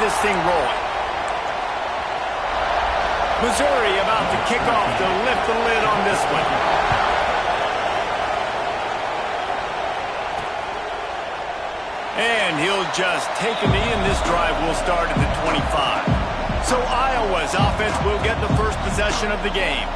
this thing rolling. Missouri about to kick off to lift the lid on this one. And he'll just take a knee, and this drive will start at the 25. So Iowa's offense will get the first possession of the game.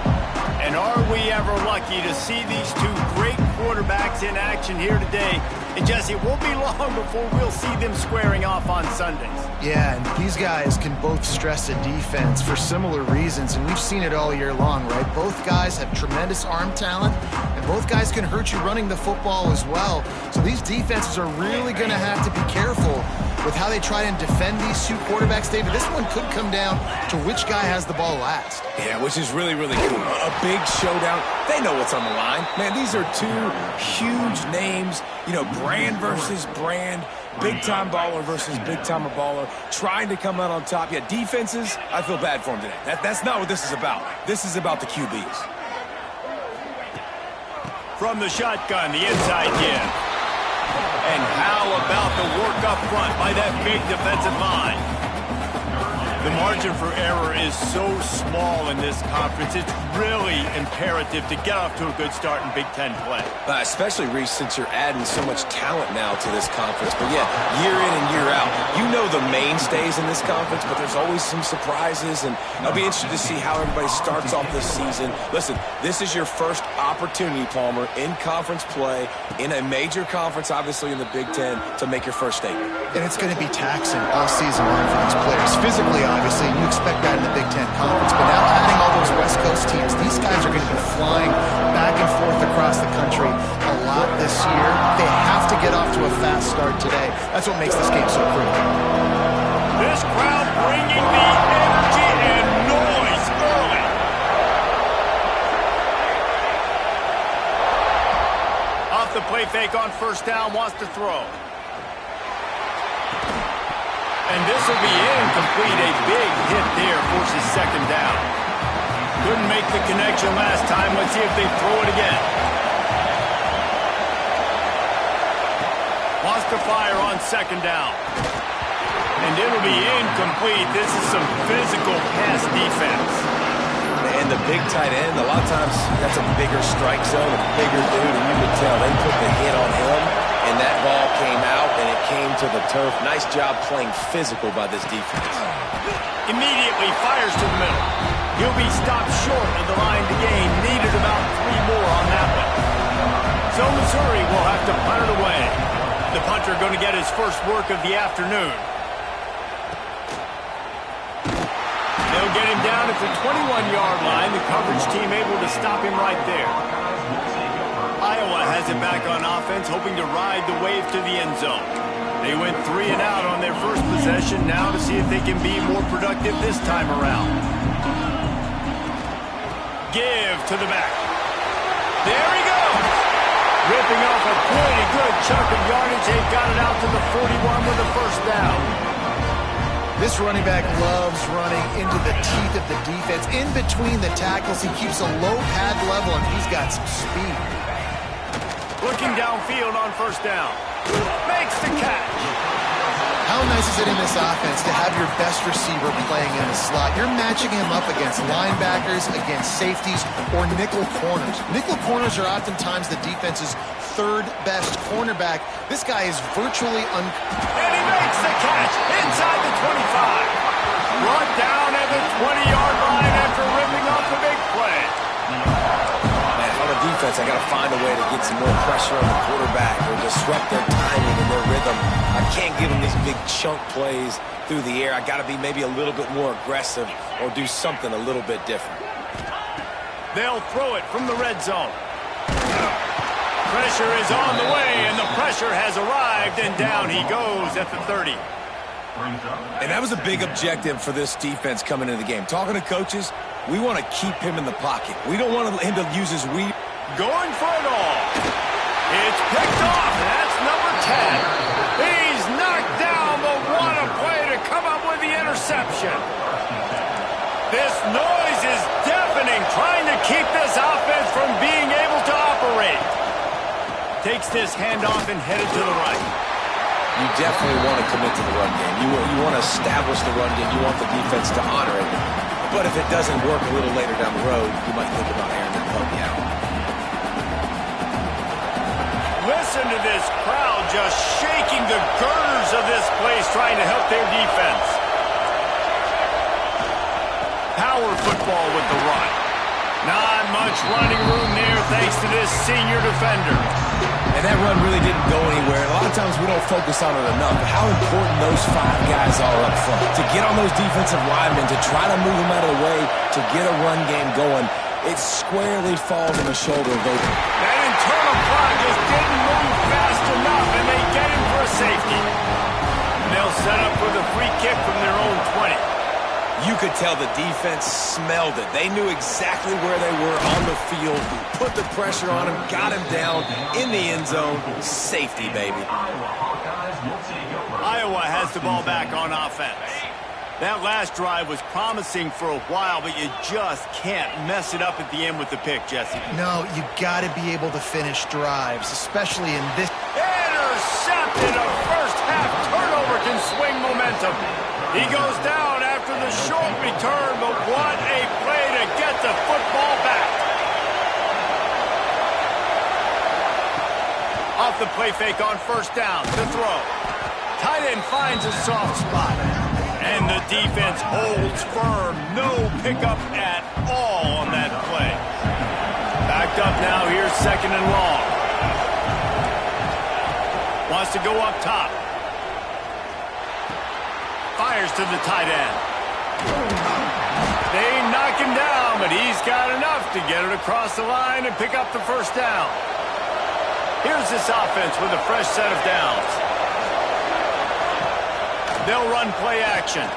And are we ever lucky to see these two great quarterbacks in action here today? And Jesse, it won't be long before we'll see them squaring off on Sundays. Yeah, and these guys can both stress a defense for similar reasons, and we've seen it all year long, right? Both guys have tremendous arm talent, and both guys can hurt you running the football as well. So these defenses are really going to have to be careful with how they try and defend these two quarterbacks. David, this one could come down to which guy has the ball last. Yeah, which is really, really cool. A big showdown. They know what's on the line. Man, these are two huge names, you know, brand versus brand, big-time baller versus big-timer baller, trying to come out on top. Yeah, defenses, I feel bad for them today. That's not what this is about. This is about the QBs. From the shotgun, the inside give. And how about the work up front by that big defensive line? The margin for error is so small in this conference, it's really imperative to get off to a good start in Big Ten play. Especially, Reese, since you're adding so much talent now to this conference. But yeah, year in and year out, you know the mainstays in this conference, but there's always some surprises, and I'll be interested to see how everybody starts off this season. Listen, this is your first opportunity, Palmer, in conference play, in a major conference, obviously in the Big Ten, to make your first statement. And it's going to be taxing all season long for these players. Physically, obviously, you expect that in the Big Ten Conference, but now adding all those West Coast teams, these guys are going to be flying back and forth across the country a lot this year. They have to get off to a fast start today. That's what makes this game so critical. This crowd bringing the energy and noise early. Off the play fake on first down, wants to throw. And this will be incomplete. A big hit there forces second down. Couldn't make the connection last time. Let's see if they throw it again. Wants to fire on second down. And it'll be incomplete. This is some physical pass defense. And the big tight end, a lot of times that's a bigger strike zone, a bigger dude, and you could tell they put the hit on him, and that ball came out, and it came to the turf. Nice job playing physical by this defense. Immediately fires to the middle. He'll be stopped short of the line to gain. Needed about 3 more on that one. So Missouri will have to punt it away. The punter going to get his first work of the afternoon. They'll get him down at the 21-yard line. The coverage team able to stop him right there. Iowa has it back on offense, hoping to ride the wave to the end zone. They went 3 and out on their first possession, now to see if they can be more productive this time around. Give to the back. There he goes. Ripping off a pretty good chunk of yardage. They've got it out to the 41 with a first down. This running back loves running into the teeth of the defense. In between the tackles, he keeps a low pad level, and he's got some speed. Looking downfield on first down. Makes the catch. How nice is it in this offense to have your best receiver playing in the slot? You're matching him up against linebackers, against safeties, or nickel corners. Nickel corners are oftentimes the defense's third best cornerback. This guy is virtually And he makes the catch inside the 25. Brought down at the 20-yard line after ripping off the big play. Man, on the defense, I got to find a way to get some more pressure on the quarterback or disrupt their timing and their rhythm. I can't give them these big chunk plays through the air. I got to be maybe a little bit more aggressive or do something a little bit different. They'll throw it from the red zone. Pressure is on the way, and the pressure has arrived, and down he goes at the 30. And that was a big objective for this defense coming into the game. Talking to coaches, we want to keep him in the pocket. We don't want him to use his weed. Going for it all. It's picked off. That's number 10. He's knocked down, but what a play to come up with the interception. This noise is deafening, trying to keep this offense from being able to operate. Takes this handoff and headed to the right. you definitely want to commit to the run game. You want to establish the run game. You want the defense to honor it. But if it doesn't work a little later down the road, you might think about airing the puppy out. Listen to this crowd just shaking the girders of this place, trying to help their defense. Power football with the run. Not much running room there thanks to this senior defender. And that run really didn't go anywhere. A lot of times we don't focus on it enough, but how important those 5 guys are up front. To get on those defensive linemen, to try to move them out of the way, to get a run game going, it squarely falls on the shoulder of those. That internal clock just didn't move fast enough, and they get him for a safety. And they'll set up with a free kick from their own 20. You could tell the defense smelled it. They knew exactly where they were on the field, put the pressure on him, got him down in the end zone. Safety, baby. Iowa has the ball back on offense. That last drive was promising for a while, but you just can't mess it up at the end with the pick, Jesse. No, you got to be able to finish drives, especially in this. Intercepted! A first-half turnover can swing momentum. He goes down after the short return, but what a play to get the football back. Off the play fake on first down to throw. Tight end finds a soft spot. And the defense holds firm. No pickup at all on that play. Backed up now. Here's second and long. Wants to go up top. Fires to the tight end. They knock him down, but he's got enough to get it across the line and pick up the first down. Here's this offense with a fresh set of downs. They'll run play action.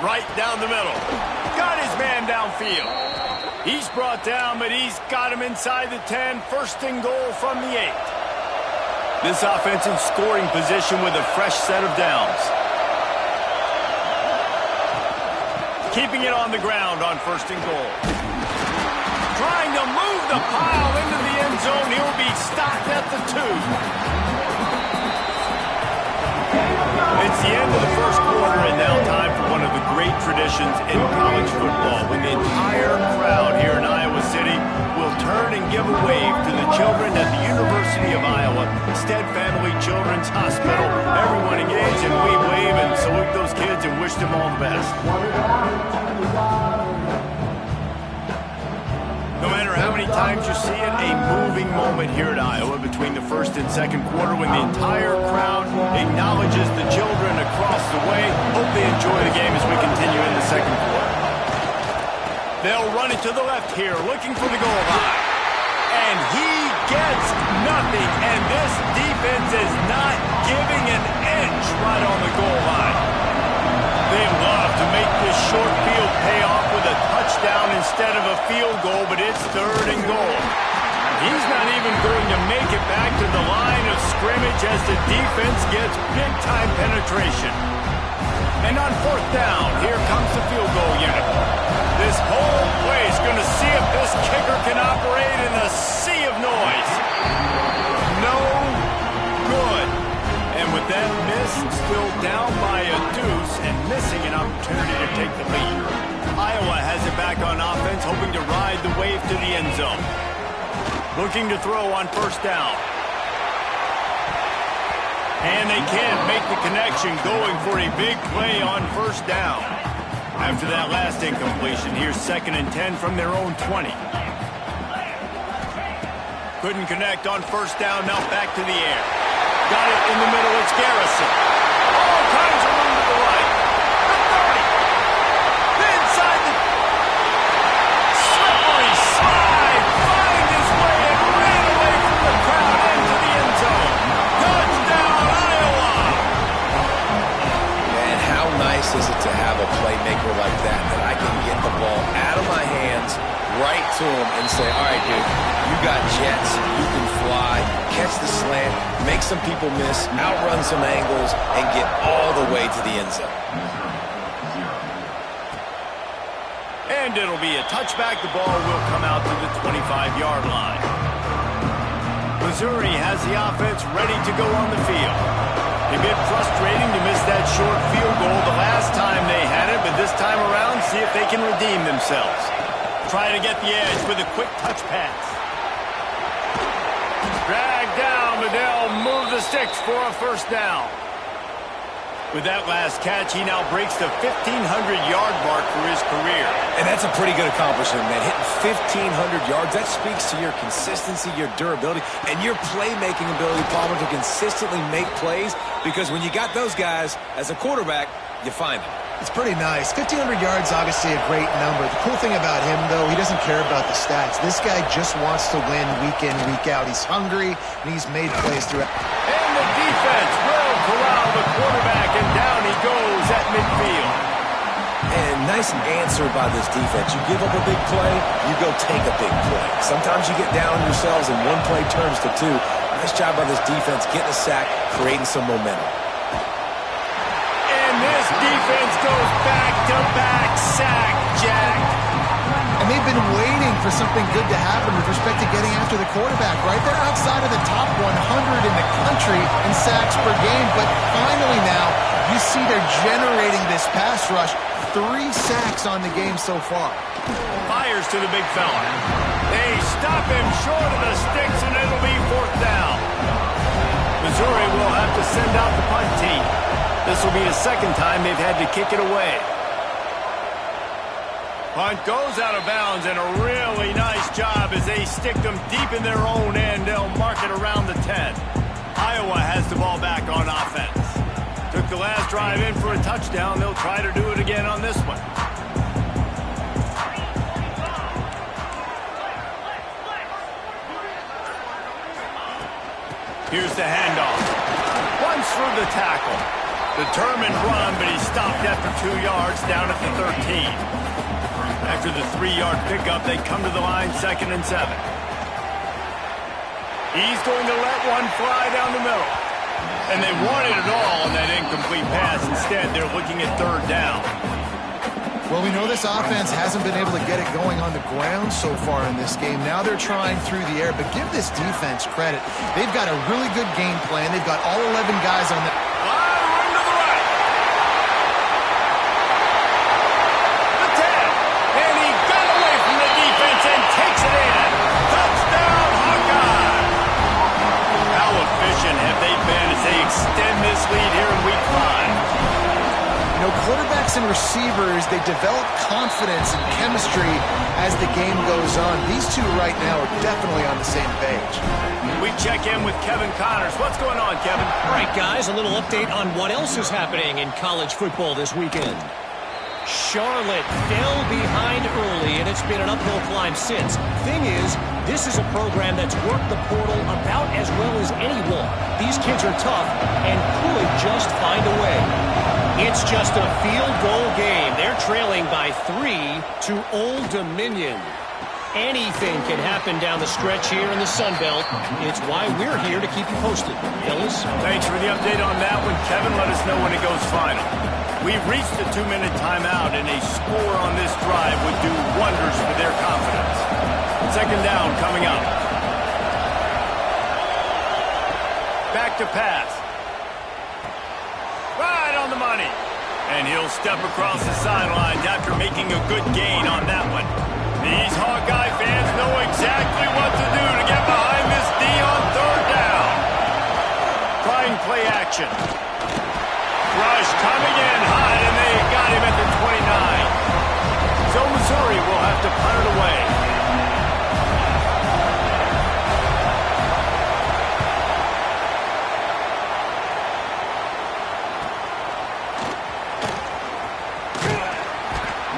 Right down the middle. Got his man downfield. He's brought down, but he's got him inside the 10. First and goal from the 8. This offense in scoring position with a fresh set of downs. Keeping it on the ground on first and goal. Trying to move the pile into the end zone. He'll be stopped at the 2. It's the end of the first quarter, and now time for one of the great traditions in college football, when the entire crowd here in Iowa City will turn and give a wave to the children at the University of Iowa, Stead Family Children's Hospital. Everyone engaged, and we wave and salute those kids and wish them all the best. No matter how many times you see it, a moving moment here at Iowa between the first and second quarter, when the entire crowd acknowledges the children across the way. Hope they enjoy the game as we continue in the second quarter. They'll run it to the left here, looking for the goal line. And he gets nothing, and this defense is not giving an inch right on the goal line. They love to make this short field pay off with a touchdown instead of a field goal, but it's third and goal. He's not even going to make it back to the line of scrimmage as the defense gets big-time penetration. And on fourth down, here comes the field goal unit. This whole place going to see if this kicker can operate in a sea of noise. No good. And with that miss, still down by a deuce and missing an opportunity to take the lead. Iowa has it back on offense, hoping to ride the wave to the end zone. Looking to throw on first down. And they can't make the connection, going for a big play on first down. After that last incompletion, here's second and 10 from their own 20. Couldn't connect on first down, now back to the air. Got it in the middle, it's Garrison. All kinds of room to the right. The 30. Inside the slippery slide. Find his way and ran away from the crowd into the end zone. Touchdown, Iowa! Man, how nice is it to have a playmaker like that I can get the ball out of my hands, right to him, and say, all right, dude, you got jets, you can fly, catch the slant, make some people miss, outrun some angles, and get all the way to the end zone. And it'll be a touchback. The ball will come out to the 25-yard line. Missouri has the offense ready to go on the field. A bit frustrating to miss that short field goal the last time they had it, but this time around, see if they can redeem themselves. Try to get the edge with a quick touch pass. Drag down, but they'll move the sticks for a first down. With that last catch, he now breaks the 1,500-yard mark for his career. And that's a pretty good accomplishment, man. Hitting 1,500 yards, that speaks to your consistency, your durability, and your playmaking ability, Palmer, to consistently make plays. Because when you got those guys, as a quarterback, you find them. It's pretty nice. 1,500 yards, obviously a great number. The cool thing about him, though, he doesn't care about the stats. This guy just wants to win week in, week out. He's hungry, and he's made plays throughout. And the defense will corral the quarterback, and down he goes at midfield. And nice answer by this defense. You give up a big play, you go take a big play. Sometimes you get down on yourselves and one play turns to two. Nice job by this defense getting a sack, creating some momentum. And this defense goes back-to-back sack, Jack. And they've been waiting for something good to happen with respect to getting after the quarterback, right? They're outside of the top 100 in the country in sacks per game, but finally now you see they're generating this pass rush. 3 sacks on the game so far. Fires to the big fella. They stop him short of the sticks, and it'll be fourth down. Missouri will have to send out the punt team. This will be the second time they've had to kick it away. Punt goes out of bounds, and a really nice job as they stick them deep in their own end. They'll mark it around the 10. Iowa has the ball back on offense. Took the last drive in for a touchdown. They'll try to do it again on this one. Here's the handoff. Runs through the tackle. Determined run, but he stopped after 2 yards down at the 13. After the 3-yard pickup, they come to the line 2nd and 7. He's going to let one fly down the middle. And they wanted it all on that incomplete pass. Instead, they're looking at 3rd down. Well, we know this offense hasn't been able to get it going on the ground so far in this game. Now they're trying through the air, but give this defense credit. They've got a really good game plan. They've got all 11 guys on the... Run to the right. The 10. And he got away from the defense and takes it in. Touchdown, Hawkeye. How efficient have they been as they extend this lead here in Week 5? You know, quarterbacks and receivers, they develop confidence and chemistry as the game goes on. These two right now are definitely on the same page. We check in with Kevin Connors. What's going on, Kevin? All right, guys, a little update on what else is happening in college football this weekend. Charlotte fell behind early, and it's been an uphill climb since. Thing is, this is a program that's worked the portal about as well as anyone. These kids are tough and could just find a way. It's just a field goal game. They're trailing by 3 to Old Dominion. Anything can happen down the stretch here in the Sun Belt. It's why we're here to keep you posted. Fellas? Thanks for the update on that one, Kevin. Let us know when it goes final. We've reached the 2-minute timeout, and a score on this drive would do wonders for their confidence. 2nd down coming up. Back to pass. Right on the money. And he'll step across the sidelines after making a good gain on that one. These Hawkeye fans know exactly what to do to get behind this D on 3rd down. Trying play action. Rush coming in hot, and they got him at the 29. So Missouri will have to punt it away.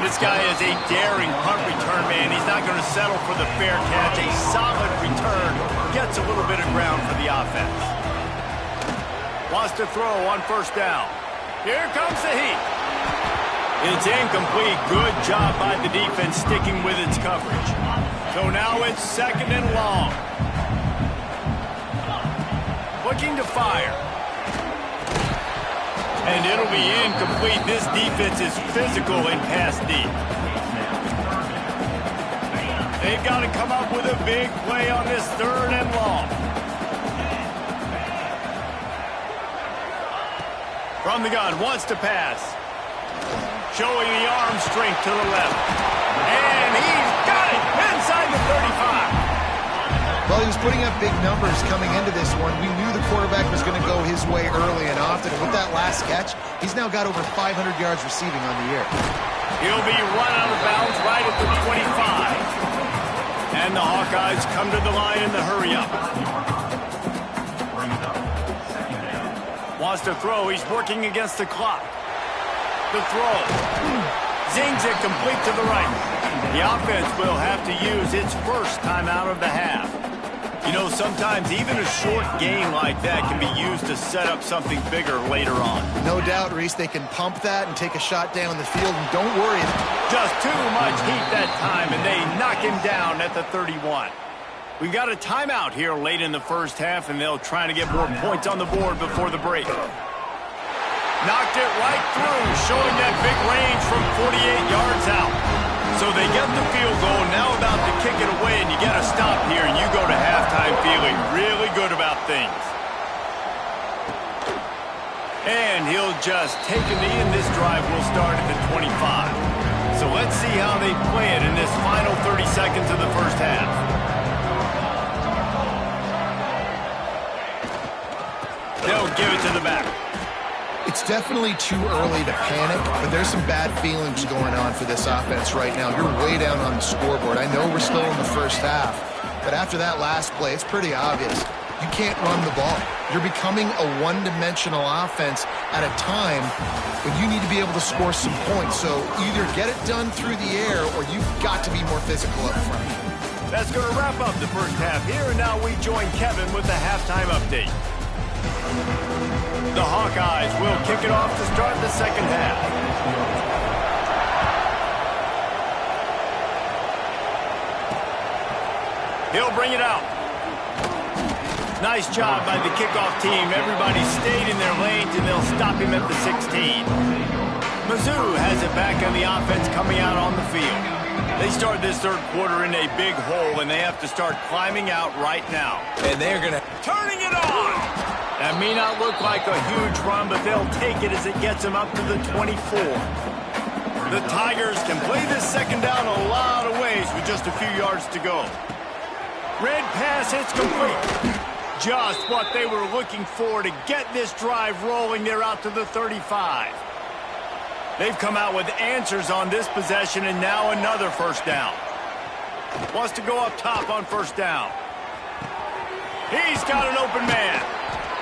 This guy is a daring punt return man. He's not going to settle for the fair catch. A solid return gets a little bit of ground for the offense. Wants to throw on 1st down. Here comes the heat. It's incomplete. Good job by the defense sticking with its coverage. So now it's 2nd and long. Looking to fire. And it'll be incomplete. This defense is physical and pass deep. They've got to come up with a big play on this 3rd and long. From the gun, wants to pass. Showing the arm strength to the left. And he's got it inside the 35. Well, he was putting up big numbers coming into this one. We knew the quarterback was going to go his way early and often. And with that last catch, he's now got over 500 yards receiving on the year. He'll be run out of bounds right at the 25. And the Hawkeyes come to the line in the hurry-up. Wants to throw. He's working against the clock. The throw. Zings it complete to the right. The offense will have to use its first timeout of the half. You know, sometimes even a short gain like that can be used to set up something bigger later on. No doubt, Reese, they can pump that and take a shot down the field, and don't worry. Just too much heat that time, and they knock him down at the 31. We've got a timeout here late in the first half, and they'll try to get more points on the board before the break. Knocked it right through, showing that big range from 48 yards out. So they get the field goal, now about to kick it away, and you got to stop here, and you go to halftime feeling really good about things. And he'll just take a knee, and this drive will start at the 25. So let's see how they play it in this final 30 seconds of the first half. They'll give it to the back. It's definitely too early to panic, but there's some bad feelings going on for this offense right now. You're way down on the scoreboard. I know we're still in the first half, but after that last play, it's pretty obvious. You can't run the ball. You're becoming a one-dimensional offense at a time when you need to be able to score some points. So either get it done through the air or you've got to be more physical up front. That's going to wrap up the first half here, and now we join Kevin with the halftime update. The Hawkeyes will kick it off to start the second half. He'll bring it out. Nice job by the kickoff team. Everybody stayed in their lanes, and they'll stop him at the 16. Mizzou has it back on the offense coming out on the field. They start this third quarter in a big hole, and they have to start climbing out right now. And they're going to... Turning it on! That may not look like a huge run, but they'll take it as it gets them up to the 24. The Tigers can play this second down a lot of ways with just a few yards to go. Red pass hits complete. Just what they were looking for to get this drive rolling. They're out to the 35. They've come out with answers on this possession, and now another first down. Wants to go up top on first down. He's got an open man.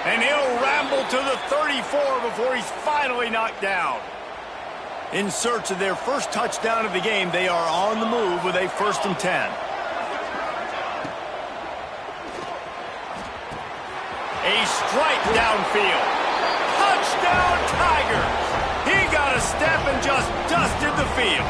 And he'll ramble to the 34 before he's finally knocked down. In search of their first touchdown of the game, they are on the move with a 1st and 10. A strike downfield. Touchdown Tigers! He got a step and just dusted the field.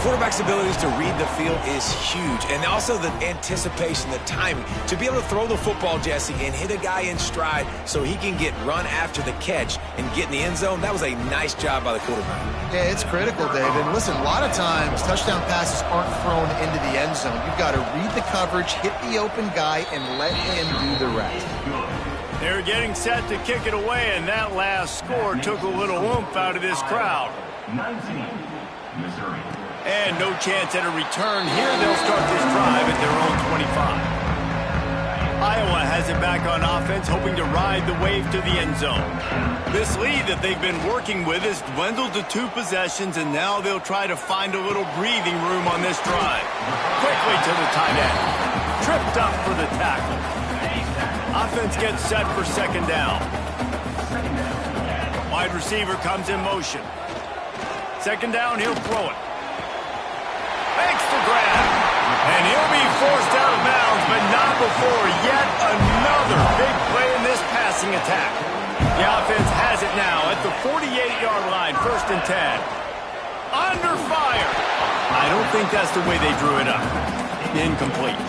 Quarterback's abilities to read the field is huge, and also the anticipation, the timing. To be able to throw the football, Jesse, and hit a guy in stride so he can get run after the catch and get in the end zone, that was a nice job by the quarterback. Yeah, it's critical, David. Listen, a lot of times touchdown passes aren't thrown into the end zone. You've got to read the coverage, hit the open guy, and let him do the rest. They're getting set to kick it away, and that last score took a little oomph out of this crowd. 19, Missouri. And no chance at a return here. They'll start this drive at their own 25. Iowa has it back on offense, hoping to ride the wave to the end zone. This lead that they've been working with has dwindled to 2 possessions, and now they'll try to find a little breathing room on this drive. Quickly to the tight end. Tripped up for the tackle. Offense gets set for second down. Wide receiver comes in motion. Second down, he'll throw it. Makes the grab. And he'll be forced out of bounds, but not before yet another big play in this passing attack. The offense has it now at the 48-yard line, 1st and 10. Under fire. I don't think that's the way they drew it up. Incomplete.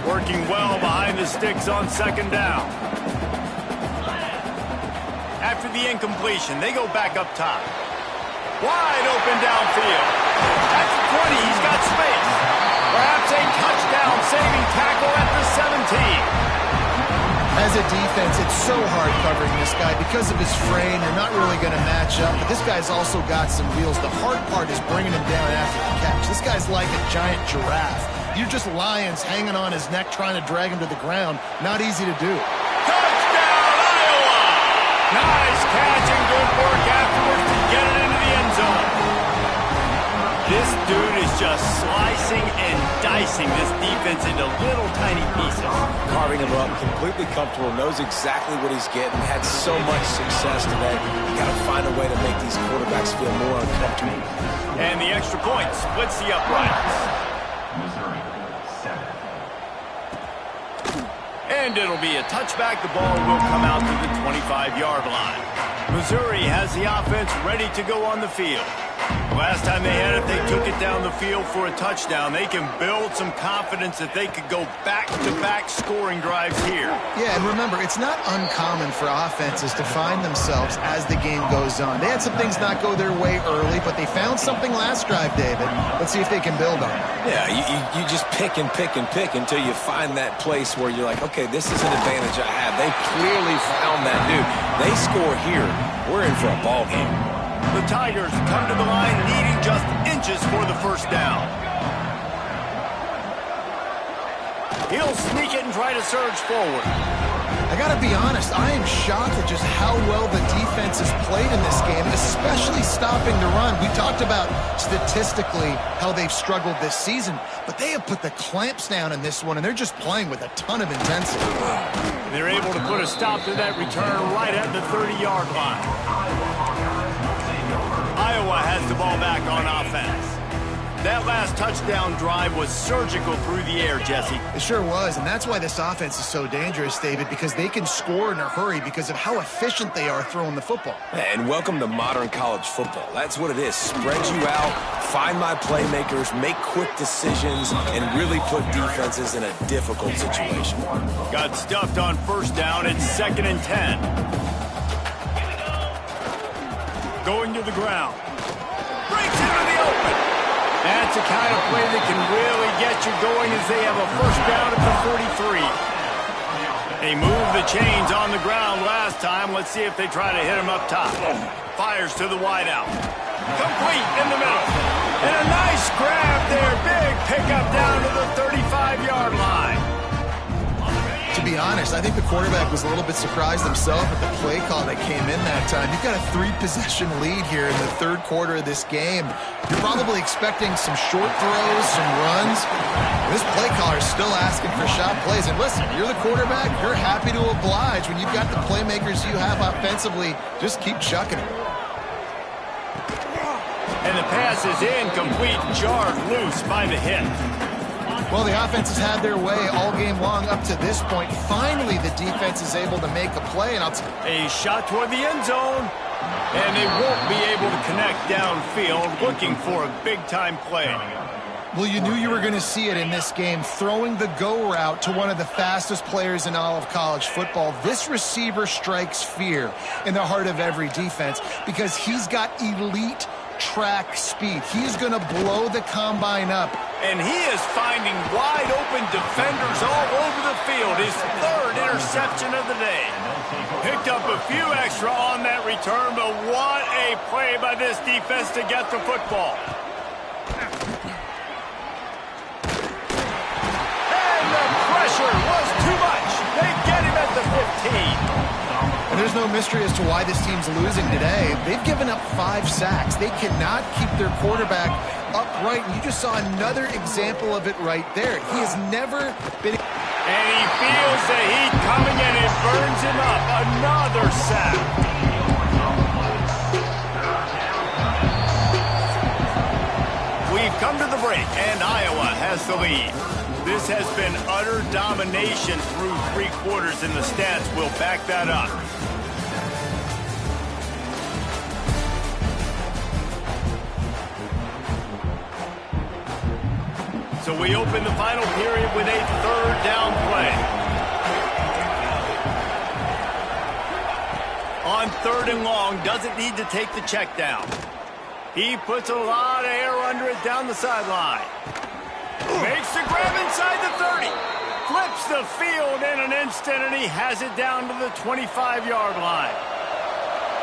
Working well behind the sticks on second down. After the incompletion, they go back up top. Wide open downfield. At the 20, he's got space. Perhaps a touchdown-saving tackle at the 17. As a defense, it's so hard covering this guy. Because of his frame, you're not really going to match up. But this guy's also got some wheels. The hard part is bringing him down after the catch. This guy's like a giant giraffe. You're just lions hanging on his neck trying to drag him to the ground. Not easy to do. Touchdown, Iowa! Nice catch and good work afterwards to get it into the end zone. This dude is just slicing and dicing this defense into little tiny pieces. Carving him up, completely comfortable, knows exactly what he's getting, had so much success today. You got to find a way to make these quarterbacks feel more uncomfortable. And the extra point splits the uprights. Missouri, 7. And it'll be a touchback. The ball will come out to the 25-yard line. Missouri has the offense ready to go on the field. Last time they had it, they took it down the field for a touchdown. They can build some confidence that they could go back-to-back scoring drives here. Yeah, and remember, it's not uncommon for offenses to find themselves as the game goes on. They had some things not go their way early, but they found something last drive, David. Let's see if they can build on it. Yeah, you just pick and pick and pick until you find that place where you're like, okay, this is an advantage I have. They clearly found that dude. They score here, we're in for a ball game. The Tigers come to the line needing just inches for the first down. He'll sneak it and try to surge forward. I got to be honest, I am shocked at just how well the defense has played in this game, especially stopping the run. We talked about statistically how they've struggled this season, but they have put the clamps down in this one, and they're just playing with a ton of intensity. They're able to put a stop to that return right at the 30-yard line. Iowa has the ball back on offense. That last touchdown drive was surgical through the air, Jesse. It sure was, and that's why this offense is so dangerous, David, because they can score in a hurry because of how efficient they are throwing the football. And welcome to modern college football. That's what it is. Spread you out, find my playmakers, make quick decisions, and really put defenses in a difficult situation. Got stuffed on first down. It's 2nd and 10. Going to the ground. Breaks into the open. That's the kind of play that can really get you going as they have a first down at the 43. They moved the chains on the ground last time. Let's see if they try to hit him up top. Fires to the wideout. Complete in the middle. And a nice grab there. Big pickup down to the 35-yard line. To be honest, I think the quarterback was a little bit surprised himself at the play call that came in that time. You've got a 3-possession lead here in the third quarter of this game. You're probably expecting some short throws, some runs. This play caller is still asking for shot plays. And listen, you're the quarterback. You're happy to oblige. When you've got the playmakers you have offensively, just keep chucking it. And the pass is incomplete, jarred loose by the hit. Well, the offense has had their way all game long up to this point. Finally, the defense is able to make a play, and a shot toward the end zone, and they won't be able to connect downfield, looking for a big-time play. Well, you knew you were going to see it in this game, throwing the go route to one of the fastest players in all of college football. This receiver strikes fear in the heart of every defense because he's got elite track speed. He's going to blow the combine up. And he is finding wide open defenders all over the field. His 3rd interception of the day. Picked up a few extra on that return, but what a play by this defense to get the football. And the pressure was too much. They get him at the 15. And there's no mystery as to why this team's losing today. They've given up 5 sacks. They cannot keep their quarterback upright. And you just saw another example of it right there. He has never been... And he feels the heat coming and it burns him up. Another sack. We've come to the break and Iowa has the lead. This has been utter domination through 3 quarters, and the stats will back that up. So we open the final period with a 3rd down play. On 3rd and long, doesn't need to take the check down. He puts a lot of air under it down the sideline. Makes the grab inside the 30. Flips the field in an instant, and he has it down to the 25-yard line.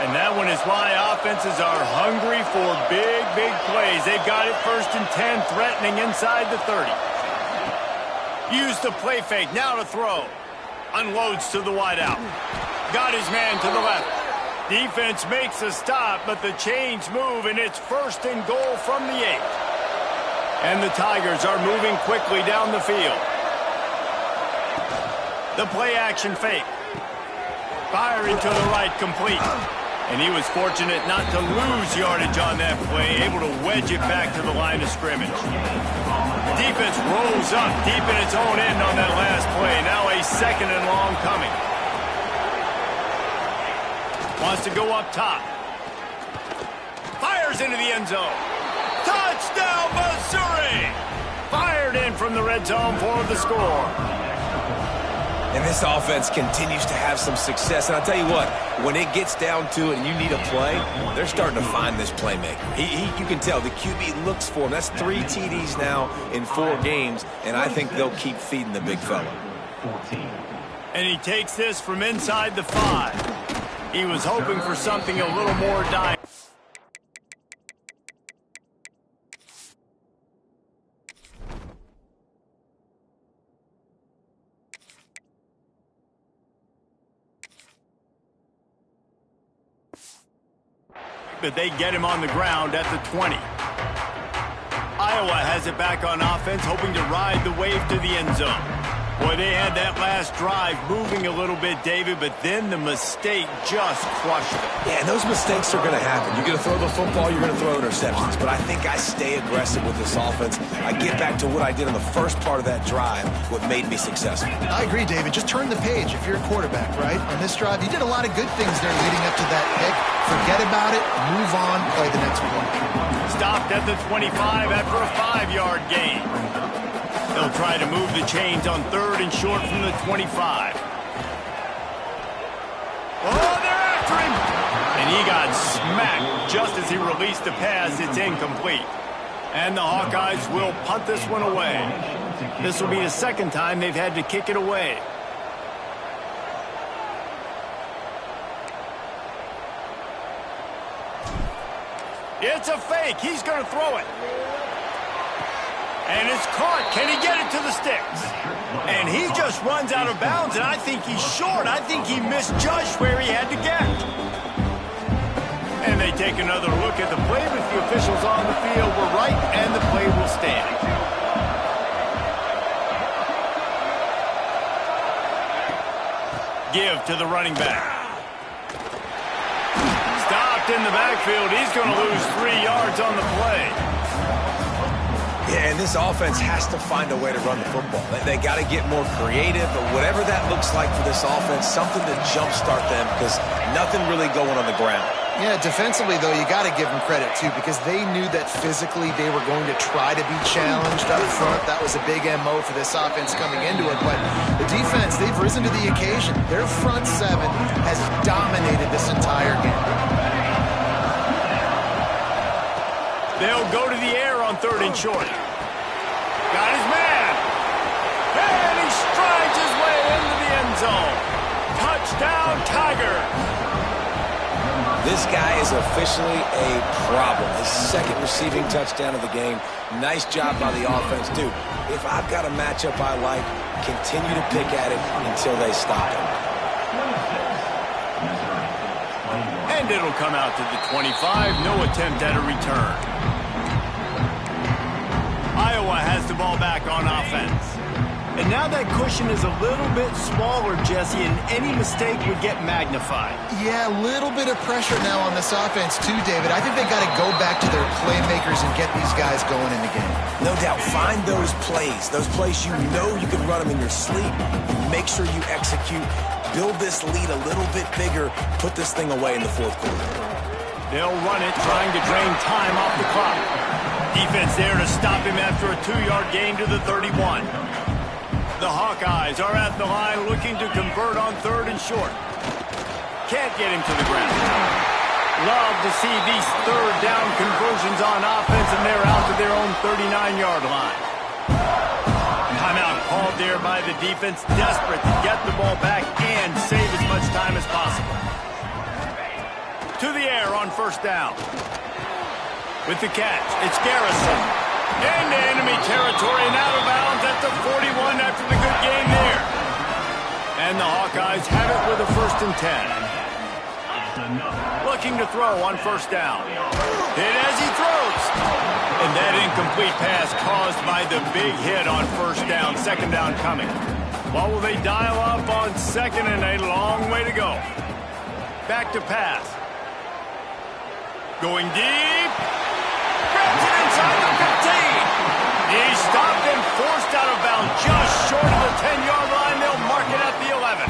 And that one is why offenses are hungry for big, big plays. They've got it 1st and 10, threatening inside the 30. Use the play fake, now to throw. Unloads to the wideout. Got his man to the left. Defense makes a stop, but the chains move, and it's 1st and goal from the 8. And the Tigers are moving quickly down the field. The play action fake. Firing to the right, complete. And he was fortunate not to lose yardage on that play, able to wedge it back to the line of scrimmage. The defense rolls up deep in its own end on that last play. Now a 2nd and long coming. Wants to go up top. Fires into the end zone. Touchdown, Missouri! Fired in from the red zone for the score. And this offense continues to have some success. And I'll tell you what, when it gets down to it and you need a play, they're starting to find this playmaker. You can tell the QB looks for him. That's 3 TDs now in 4 games, and I think they'll keep feeding the big fella. And he takes this from inside the 5. He was hoping for something a little more dire. But they get him on the ground at the 20. Iowa has it back on offense, hoping to ride the wave to the end zone. Boy, they had that last drive moving a little bit, David, but then the mistake just crushed them. Yeah, and those mistakes are going to happen. You're going to throw the football, you're going to throw interceptions. But I think I stay aggressive with this offense. I get back to what I did on the first part of that drive, what made me successful. I agree, David. Just turn the page if you're a quarterback, right? On this drive, you did a lot of good things there leading up to that pick. Forget about it, move on, play the next play. Stopped at the 25 after a 5-yard gain. They'll try to move the chains on 3rd and short from the 25. Oh, they're after him! And he got smacked just as he released the pass. It's incomplete. And the Hawkeyes will punt this one away. This will be the 2nd time they've had to kick it away. It's a fake. He's going to throw it. And it's caught. Can he get it to the sticks? And he just runs out of bounds, and I think he's short. I think he misjudged where he had to get. And they take another look at the play, but the officials on the field were right, and the play will stand. Give to the running back. Stopped in the backfield. He's going to lose 3 yards on the play. Yeah, and this offense has to find a way to run the football. They got to get more creative, but whatever that looks like for this offense, something to jumpstart them because nothing really going on the ground. Yeah, defensively, though, you got to give them credit, too, because they knew that physically they were going to try to be challenged up front. That was a big MO for this offense coming into it. But the defense, they've risen to the occasion. Their front 7 has dominated this entire game. They'll go to the air on 3rd and short. Got his man. And he strides his way into the end zone. Touchdown, Tiger. This guy is officially a problem. His 2nd receiving touchdown of the game. Nice job by the offense. Dude, if I've got a matchup I like, continue to pick at it until they stop him. And it'll come out to the 25. No attempt at a return. Iowa has the ball back on offense. And now that cushion is a little bit smaller, Jesse, and any mistake would get magnified. Yeah, a little bit of pressure now on this offense too, David. I think they got to go back to their playmakers and get these guys going in the game. No doubt. Find those plays you know you can run them in your sleep. Make sure you execute. Build this lead a little bit bigger. Put this thing away in the 4th quarter. They'll run it, trying to drain time off the clock. Defense there to stop him after a 2-yard gain to the 31. The Hawkeyes are at the line looking to convert on 3rd and short. Can't get him to the ground. Love to see these 3rd down conversions on offense, and they're out to their own 39-yard line. Timeout call called there by the defense, desperate to get the ball back and save as much time as possible. To the air on first down. With the catch, it's Garrison. Into enemy territory and out of bounds at the 41 after the good game there. And the Hawkeyes have it with a 1st and 10. Looking to throw on first down. Hit as he throws. And that incomplete pass caused by the big hit on first down. 2nd down coming. What will they dial up on 2nd and a long way to go? Back to pass. Going deep. Grabs it inside the 15. He stopped and forced out of bounds just short of the 10-yard line. They'll mark it at the 11.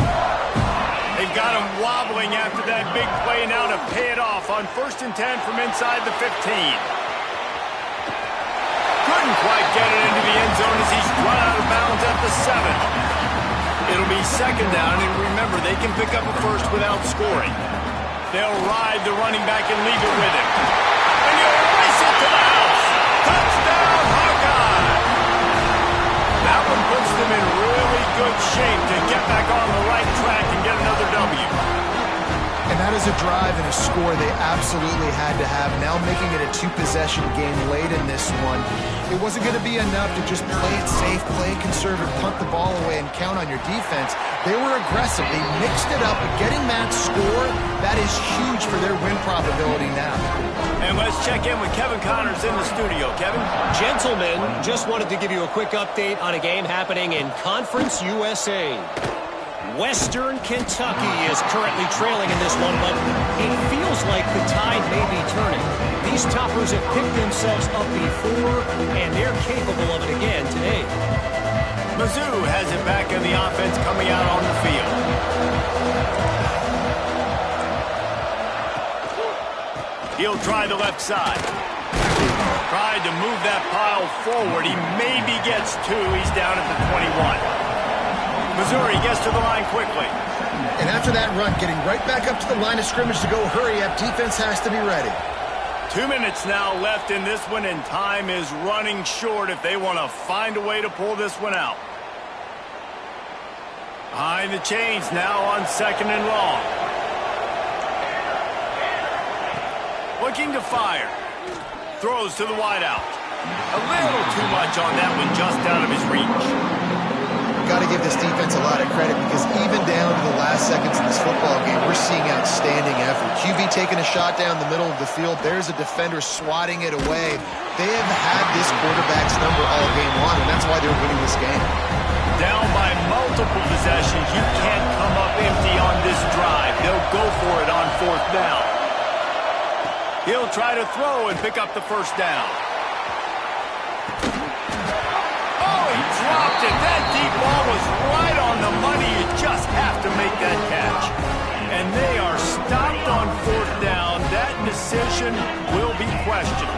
They've got him wobbling after that big play now to pay it off on 1st and 10 from inside the 15. Couldn't quite get it into the end zone as he's run out of bounds at the 7. It'll be 2nd down, and remember, they can pick up a first without scoring. They'll ride the running back and leave it with him. And he'll race it to the house. Touchdown, Hawkeye! That one puts them in really good shape to get back on the right track and get another W. And that is a drive and a score they absolutely had to have. Now making it a 2-possession game late in this one. It wasn't going to be enough to just play it safe, play it conservative, punt the ball away, and count on your defense. They were aggressive. They mixed it up, but getting that score, that is huge for their win probability now. And let's check in with Kevin Connors in the studio. Kevin? Gentlemen, just wanted to give you a quick update on a game happening in Conference USA. Western Kentucky is currently trailing in this one, but it feels like the tide may be turning. These toppers have picked themselves up before, and they're capable of it again today. Mizzou has it back in the offense coming out on the field. He'll try the left side. Tried to move that pile forward. He maybe gets 2. He's down at the 21. Missouri gets to the line quickly. And after that run, getting right back up to the line of scrimmage to go hurry up, defense has to be ready. 2 minutes now left in this one, and time is running short if they want to find a way to pull this one out. Behind the chains now on 2nd and long. Looking to fire. Throws to the wideout. A little too much on that one, just out of his reach. Got to give this defense a lot of credit because even down to the last seconds in this football game, we're seeing outstanding effort. QB taking a shot down the middle of the field. There's a defender swatting it away. They have had this quarterback's number all game long, and that's why they're winning this game. Down by multiple possessions, you can't come up empty on this drive. They'll go for it on 4th down. He'll try to throw and pick up the 1st down. Dropped it. That deep ball was right on the money. You just have to make that catch. And they are stopped on 4th down. That decision will be questioned.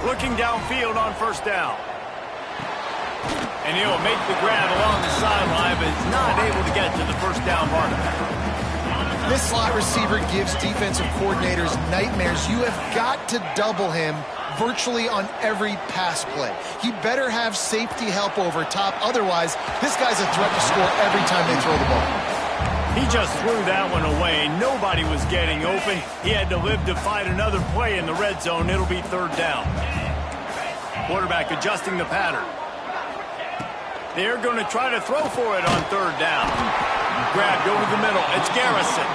Looking downfield on 1st down. And he'll make the grab along the sideline, but is not able to get to the 1st down marker. This slot receiver gives defensive coordinators nightmares. You have got to double him virtually on every pass play. He better have safety help over top. Otherwise, this guy's a threat to score every time they throw the ball. He just threw that one away. Nobody was getting open. He had to live to fight another play in the red zone. It'll be 3rd down. Quarterback adjusting the pattern. They're going to try to throw for it on 3rd down. Grabbed over the middle. It's Garrison.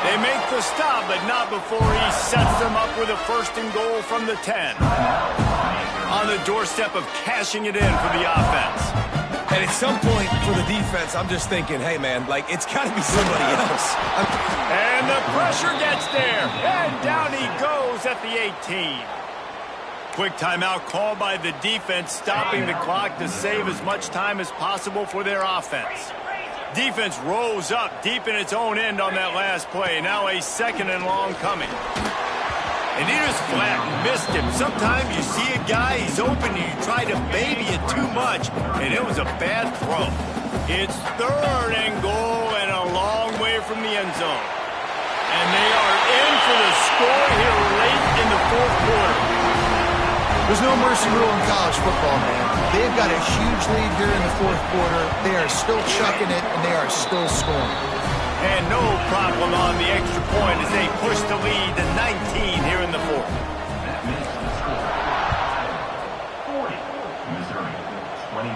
They make the stop, but not before he sets them up with a 1st and goal from the 10. On the doorstep of cashing it in for the offense. And at some point for the defense, I'm just thinking, hey, man, like, it's got to be somebody else. And the pressure gets there. And down he goes at the 18. Quick timeout called by the defense, stopping the clock to save as much time as possible for their offense. Defense rose up deep in its own end on that last play. Now a 2nd and long coming. And he just flat missed him. Sometimes you see a guy, he's open, and you try to baby it too much, and it was a bad throw. It's 3rd and goal and a long way from the end zone. And they are in for the score here late in the 4th quarter. There's no mercy rule in college football, man. They've got a huge lead here in the fourth quarter. They are still chucking it, and they are still scoring. And no problem on the extra point as they push the lead to 19 here in the fourth. 40, Missouri, 21.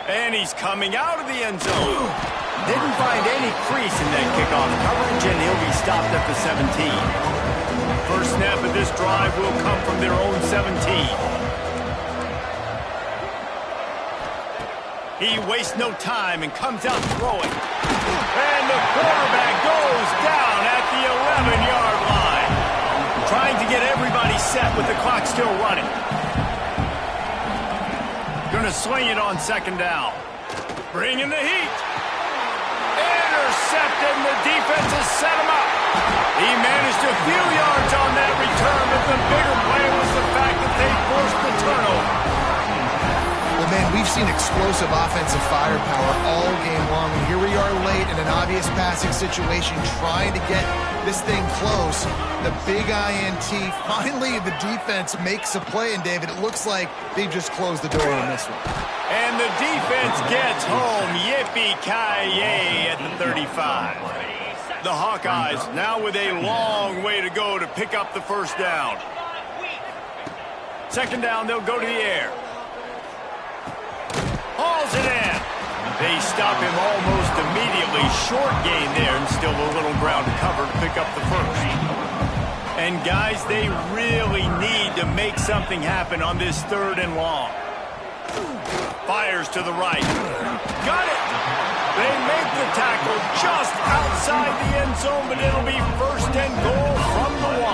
And he's coming out of the end zone. Didn't find any crease in that kickoff coverage, and he'll be stopped at the 17. First snap of this drive will come from their own 17. He wastes no time and comes out throwing. And the quarterback goes down at the 11-yard line. Trying to get everybody set with the clock still running. Going to swing it on second down. Bringing the heat. Intercepted, and the defense has set him up. He managed a few yards on that return, but the bigger play was the fact that they forced the turnover. Well, man, we've seen explosive offensive firepower all game long, and here we are late in an obvious passing situation trying to get this thing close. The big INT, finally the defense makes a play, and David, it looks like they just closed the door on this one. And the defense gets home. Yippee-ki-yay at the 35. The Hawkeyes now with a long way to go to pick up the first down. Second down, they'll go to the air. Hauls it in. They stop him almost immediately. Short gain there, and still a little ground to cover to pick up the first. And guys, they really need to make something happen on this third and long. Fires to the right. Got it. They make the tackle just outside the end zone, but it'll be first and goal from the 1.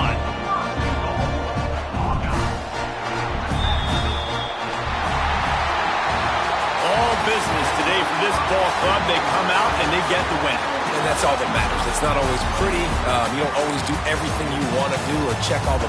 All business today for this ball club. They come out and they get the win. And that's all that matters. It's not always pretty. You don't always do everything you want to do or check all the